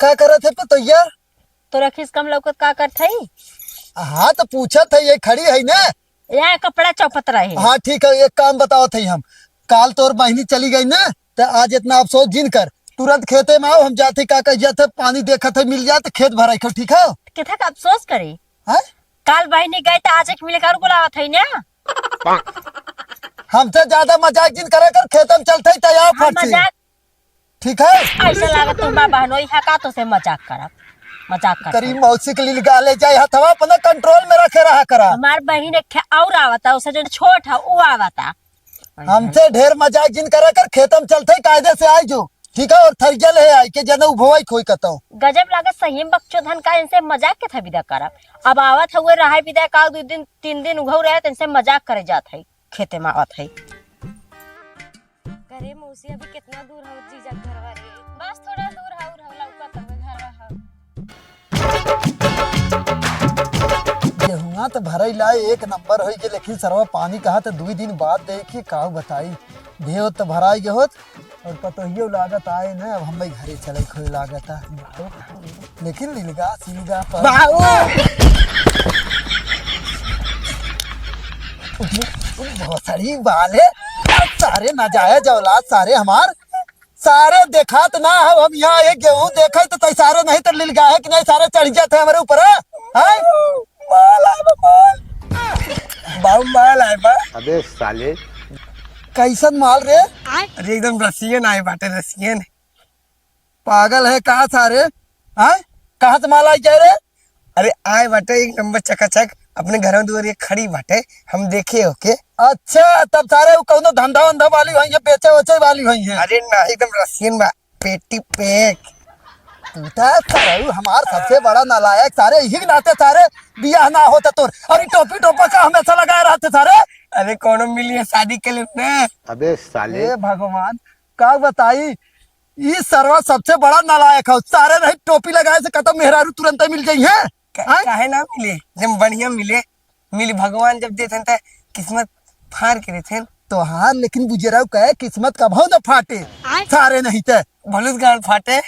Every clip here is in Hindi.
का करत है पतैया? तो रखीस कम लौकत का करत हई? हाँ तो पूछत है, ये खड़ी है ना। यहाँ कपड़ा चौपत रहे। हाँ ठीक है, एक काम बताओ थे हम। काल तोर बहनी चली गई ना, तो आज इतना अफसोस जिन कर तुरंत खेते में आओ, हम जाते का कहिया थे पानी देखा थे मिल जाए तो खेत भराई खो, ठीक है? किथा का अफसोस करी? हाँ? काल बहनी गए तो आज एक मिले कर बुलावत हई ना। हमसे ज्यादा मजाक जिन करे कर, खेत में चलते तैयार हम फट से, मजाक ठीक है? ऐसा लागत तुम बहनों यहाँ का तो से मजाक करब, मजाक कर करीब मौसी के लिए गाले जाए हथवा अपना कंट्रोल में रखे रहा करा। हमार बहन एक और आवता, उसे जो छोट है वो आवता। हमसे ढेर मजाक जिन करे कर, खेत में चलते कायदे से आई जो, ठीक है? और थरिया ले आई के जने उभोई खोई कतो गजब लागत सही बक्चोधन का, इनसे मजाक के था विदा करब। अब आवत हुए रहा विदा का 2 दिन 3 दिन उघौ रहे, इनसे मजाक करे जात है, खेते में आवत है। करे मौसी अभी कितना दूर हो जीजा घरवा रे? बस थोड़ा दूर है और लौकत है घरवा है। गेहुआ तो भरई लाए एक नंबर होई के, लेकिन सरवा पानी कहा तो 2 दिन बाद देखी का बताई। देहो तो भराई गेहोत और पतोहियो लागत आए न, अब हम घरे चले खोई लागत है, लेकिन लिलगा सिलगा पर भोसड़ी वाले सारे नाजायज औलाद सारे हमार सारे देखा तो ना हो। हम यहाँ एक गेहूं देखे तो सारे नहीं तो लिलगा है कि नहीं, सारे चढ़ जाते हमारे ऊपर है? माल आए बा। अबे साले कैसन माल रे? अरे एकदम रसियन आए बाटे, रसियन। पागल है कहा सारे? हाँ कहाँ से माल आई जाए रे? अरे आए बाटे एक नंबर चकाचक, अपने घर में दूर खड़ी बाटे, हम देखे होके। अच्छा तब सारे कौनो धंधा वंधा वाली हुई है, बेचे वचे वाली हुई है? अरे ना एकदम रसियन बा, पेटी पैक। हमार सबसे बड़ा नालायक सारे यही नाते सारे बियाह ना होता तोर, और टोपी टोपा का हमेशा लगाए रहते सारे। अरे कौन मिली है शादी के लिए ने? अबे साले ए भगवान का बताई, ये सरवा सबसे बड़ा नालायक है। सारे नहीं टोपी लगाए से कहता मेहरारू तुरंत मिल गई है। काहे ना मिले, जब बढ़िया मिले भगवान जब देते हैं किस्मत फाड़ के देते हैं तो। हाँ लेकिन बुझेरा कहे किस्मत का भाव न फाटे, सारे नहीं थे भलुत गाड़ फाटे।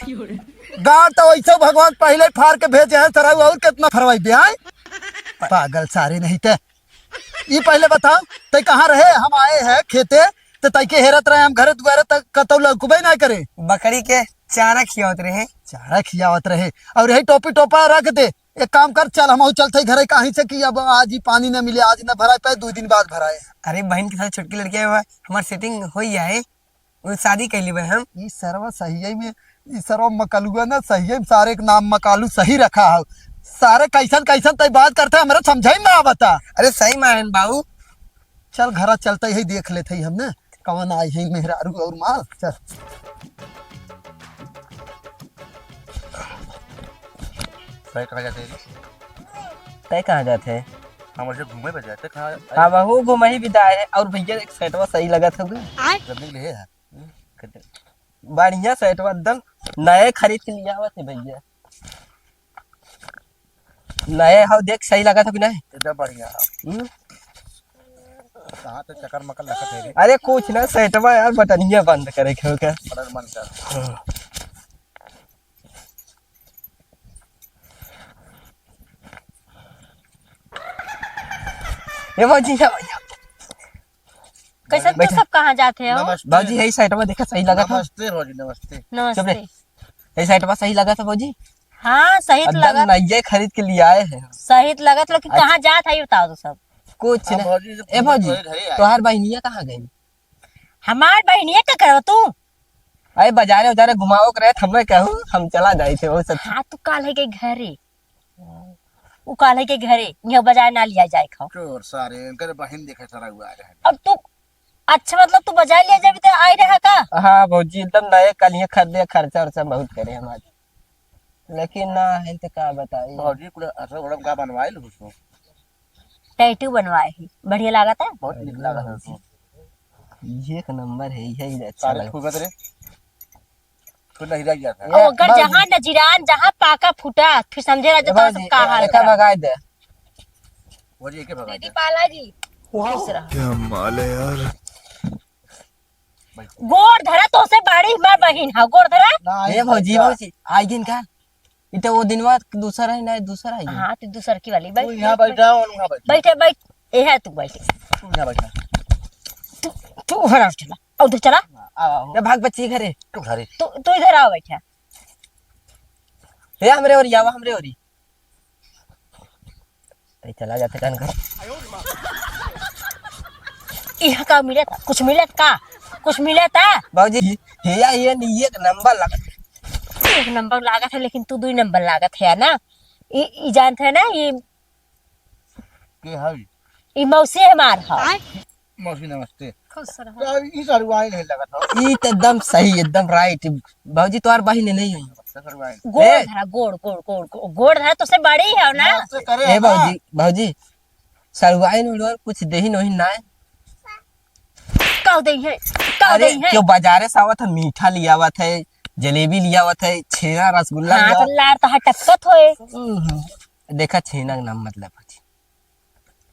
गाड़ तो वैसे भगवान पहले फाड़ के भेजे हैं, सरा और कितना फरवाई ब्याह पागल सारे नहीं थे। ये पहले बताओ ते कहाँ रहे? हम आए हैं खेते तो तय के हेरत रहे, हम घरे दुआरे तक कतौ लकुबे ना करे। बकरी के चारा खियावत रहे, चारा खियावत रहे और यही टोपी टोपा रख दे। एक काम कर चल, हम चलते घरे कहीं से कि अब आज ही पानी न मिले, आज न भराए पाए 2 दिन बाद भराए। अरे बहन के साथ छोटकी लड़की हमारे सेटिंग हो है, वो शादी कर ली हम। ये सरवा सही में, ये सरवा मकलुआ ना सही में, सारे के नाम मकालू सही रखा है। सारे कैसन कैसन तय बात करते हैं, मेरा समझाई ना बता। अरे सही मारन बाबू, चल घर चलते ही देख लेते ही हमने कौन आई है मेहरारू और माल। चल तय कहाँ जाते हैं? हम ऐसे घूमे पे जाते कहाँ? हाँ बहू घूम ही बिताए है। और भैया एक सेटवा सही लगा था करने के लिए है। बढ़िया सेटवा एकदम नए खरीद के लिया हुआ थे भैया, नए हाँ देख सही लगा था कि नहीं? एकदम बढ़िया। कहाँ तो चक्कर मकर लगा थे? अरे कुछ ना सेटवा यार बटनिया बंद करे क्या? बड़ा मन कर। ये भौजी भैया कैसे तो सब कहाँ जाते हो? नमस्ते भौजी यही साइटवा देखा सही लगा था? नमस्ते भौजी नमस्ते। नमस्ते। यही साइटवा सही लगा था भौजी? हाँ सही तो लगा, नए खरीद के लिए आए हैं। सही तो लगा, लेकिन कहाँ जात है बताओ तो सब। कुछ हाँ, ना भौजी से ए भौजी पूछो, घरे आए। तोहार बहनिया कहाँ गई? हमार बहनिया क्या करो तू? अरे बाजारे उजारे घुमाओ करे हमें कहूँ, हम चला जाए थे वो सब। हाँ तू काल है के घरे, वो काल है के घरे यहाँ बाजार ना लिया जाए खाओ। चोर सारे उनका बहन देखा सारा हुआ है। अब तू अच्छा मतलब तू बाजार लिया जाए तो आई रहा का? हाँ भौजी एकदम नए कलिया खरीदे, खर्चा वर्चा बहुत करे हमारे, लेकिन ना है तो क्या बताइए। भौजी कुछ असर बड़ा का बनवाए लो उसको, टैटू बनवाए ही बढ़िया लगा था। बहुत निक लगा था उसको। ये एक नंबर है, यही अच्छा सारे लगा। खूबत रे तो नहीं रह गया था। और अगर जहाँ नजीरान जहाँ पाका फूटा फिर समझे राजा तो सब का हाल का भगाए दे भौजी एक भगा दीदी पाला जी दूसरा क्या माल है यार। गोड़ धरा तो से बाड़ी मार बहिन है गोड़ धरा। ये भौजी भौजी आई गिन का इते वो दिन बाद दूसरा है ना दूसरा है हाँ तू दूसर की वाली तू यहाँ बैठा और वहाँ बैठा बैठे बैठ ये है तू बैठे तू यहाँ बैठा तू हरा चला और उधर चला आओ ये भाग बच्ची घरे तू घरे तू इधर आओ बैठा हे हमरे और यावा हमरे ओरी ते चला जाते कान घर यहाँ का मिला था कुछ मिला था बाबूजी हे या ये नहीं एक नंबर लगा एक नंबर लागत है लेकिन तू 2 नंबर लागत है ना ये जानते है ना के है ये मौसी हमार है मौसी नमस्ते खुश रहो तो इस अरुआई नहीं लगा था ई तो एकदम सही एकदम राइट बाबूजी तुम्हार बहिन नहीं हुई अरुआई गोड़ धरा तो से बड़ी है ना से करे ए बाबूजी सरवाइन उड़वर कुछ देही नहीं ना कह दे है अरे क्यों बाजारे से आवत है मीठा लिया आवत है जलेबी लिया आवत है छेना रसगुल्ला हाँ लिया तो लार तो टपकत होए देखा छेना का नाम मतलब बाबूजी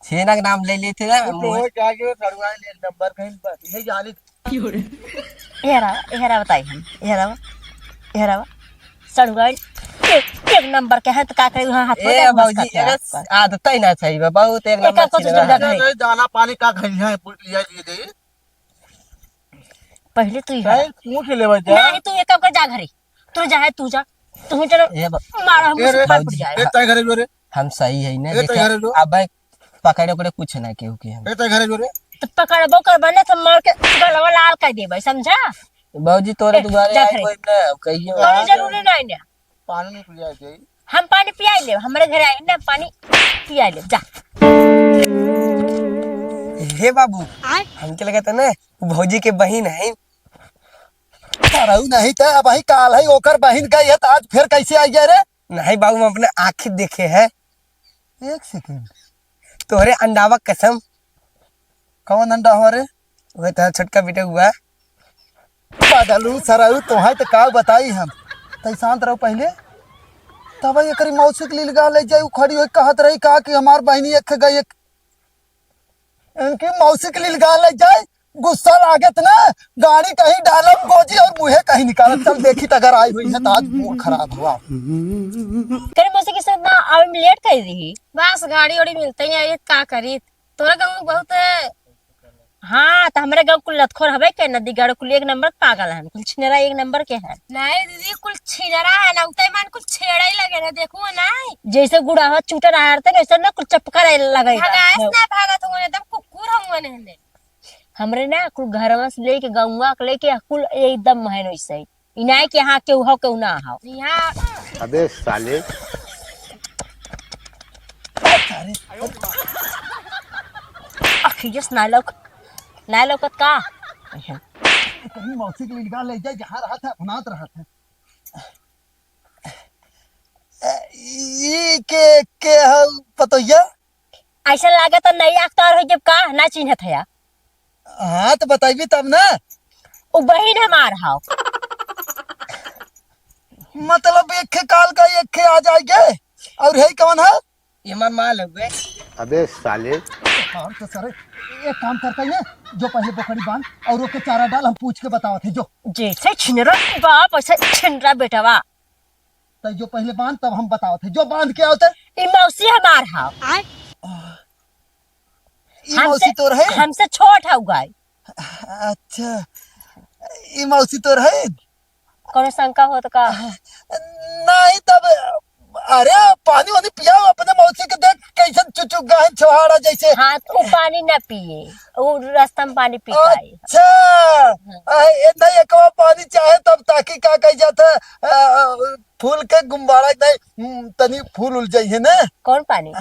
छेना का नाम ले लेते ना तो जाके अरुआई ले नंबर कहीं पर नहीं जाने हेरा बताई हम हेरा सड़ुआई एक नंबर के है तो का करे वहां हाथ ए बाबूजी अरे आदत ही ना चाहिए बहुत एक एका कुछ नंबर जगह नहीं दाना पानी का खाई है लिया दे पहले तू ही नहीं पूछ ले बच्चा नहीं तू एक कर जा घरे तू जा है तू चलो ए मारो हम ए रे, पड़ जाए ए तय घरे जो रे हम सही है ना ए तो यार जो- देखा अब पकड़े को कुछ ना केहू के हम ए तय घरे जो रे तो पकड़बो कर बने तो मार के गलवा लाल कर देबे समझा बाबूजी तोरे दुबारे जा आई खड़े। कोई ना कहियो तोरे जरूरी नहीं ना पानी नहीं पिया चाहिए हम पानी पियाई ले हमारे घर आई ना पानी पियाई ले जा हे बाबू हमके लगा था ना भौजी के बहन है रहू नहीं था अब ही काल है ओकर बहन का ये तो आज फिर कैसे आई गया रे नहीं बाबू हम अपने आँखें देखे हैं एक सेकंड तोहरे अंडावा कसम कौन अंडा हो रे वह तेरा छोटका बेटा हुआ बदलू सरऊ तुम्हें तो का बताई हम तई शांत रहो पहले तब ये करी मौसी के लिए ले जाई खड़ी हुई कहत रही कहा कि हमार बहनी एक गई एक इनकी मौसी के लिए ले जाए गुस्सा लागत ना गाड़ी कहीं डालब गोजी और मुहे कहीं निकालत चल देखी तो अगर आई हुई है तो आज मूड खराब हुआ करे मौसी के साथ ना आवे में लेट कर रही बस गाड़ी उड़ी मिलते ही है का करी तोरा गाँव में बहुत हाँ तो हमारे गाँव कुल लतखोर हवे के नदी गाड़ो कुल एक नंबर पागल है कुल छिनेरा एक नंबर के है नहीं दीदी कुल छिनरा है ना उतई मान कुल छेड़ा ही लगे ना देखो नहीं जैसे गुड़ावा चूटर आरते वैसे ना कुल चपका लगेगा भगास ना भागत होंगे एकदम कुकुर होंगे ने हमरे ना कुल घरवा से लेके गौवा के लेके कुल एकदम महन वैसे ही इनाय के यहाँ केहू हो केहू ना हो यहाँ अबे साले अखियस ना लौकत का कहीं मौसी के लिए ले जाए जहाँ रहा था अपनात रहा था ये के पतोया ऐसा लागत तो नई अख्तार हो जब का ना चिन्हत है हाँ तो बताइए तब ना वो बहन हमार हाउ मतलब एक खे काल का एक खे आ जाएंगे और है कौन है ये मार माल हुए अबे साले और तो सर एक काम करता है जो पहले बकरी बांध और ओके चारा डाल हम पूछ के बताओ थे जो जैसे छिनरा बाप ऐसे छिनरा बेटवा तो जो पहले बांध तब हम बताओ थे जो बांध के आओते ई मौसी हमार हाउ ये मौसी तोर है हमसे छोट है गाय अच्छा ये मौसी तोर है कोनो शंका हो तो का नहीं तब अरे पानी वानी पियाओ अपने मौसी के देख कैसे चुचुक गए छोहाड़ा जैसे हाँ तो वो पानी न पिए वो रास्ता में पानी पीता है अच्छा ये नहीं एक पानी चाहे तब ताकि का कह जाता फूल के गुब्बारा नहीं तनी फूल उल जाइए ना कौन पानी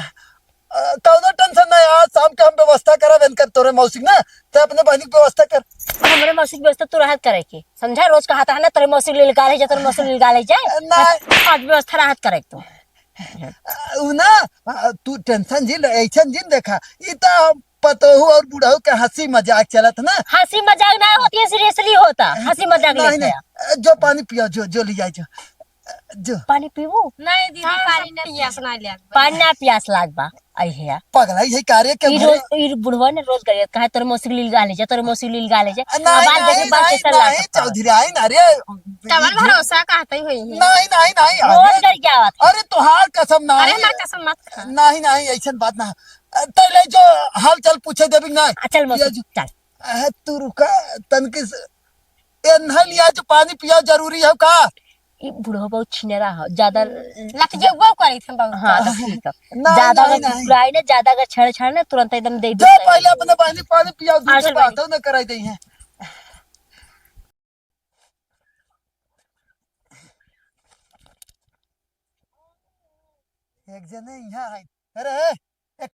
कौनो टेंशन नहीं आज शाम के हम व्यवस्था करा बेन कर तोरे मौसी ना ते अपने बहनी की व्यवस्था कर हमारे मौसी की व्यवस्था तू राहत करे के समझा रोज कहा था ना तेरे मौसी ले निकाले जाए तेरे मौसी ले निकाले जाए नहीं। आज व्यवस्था राहत करे तू उ ना तू टेंशन जिन ऐसा जिन देखा इता पतोहू और बुढ़ऊ के हंसी मजाक चलत ना हंसी मजाक ना होती है सीरियसली होता हंसी मजाक नहीं लेते हैं नहीं जो पानी पियो जो ले जाए जो जो पानी पीबू नहीं दीदी पानी ना पियास ना ले पानी ना प्यास लाग बा आई है पगला है कार्य के ई रोज ई बुढ़वा ने रोज करिए कहे तोर मौसी लील गाले जे तोर मौसी लील गाले जे नहीं बाल देखे नहीं बाल नहीं कैसा नहीं लागता चौधरी आई ना रे डबल भरोसा कहते ही हुई है नहीं नहीं नहीं रोज अरे कर क्या बात अरे तोहार कसम अरे नहीं हमार कसम मत खा नहीं नहीं ऐसा बात ना तैले जो हाल चल पूछे देबी ना चल मौसी चल तू रुका तनके ए नहीं लिया जो पानी पिया जरूरी है का ई बुढ़वा बहुत छिनेरा है ज्यादा लक जो वो करी थे बहुत हाँ तो ठीक है नहीं, ज्यादा नहीं, अगर नहीं। बुराई ने ज्यादा अगर छड़ छड़ ने तुरंत एकदम दे जो पहले अपने पानी पानी पिया हाँ, दूसरे चल बातों न कराई दी है एक जने यहाँ है अरे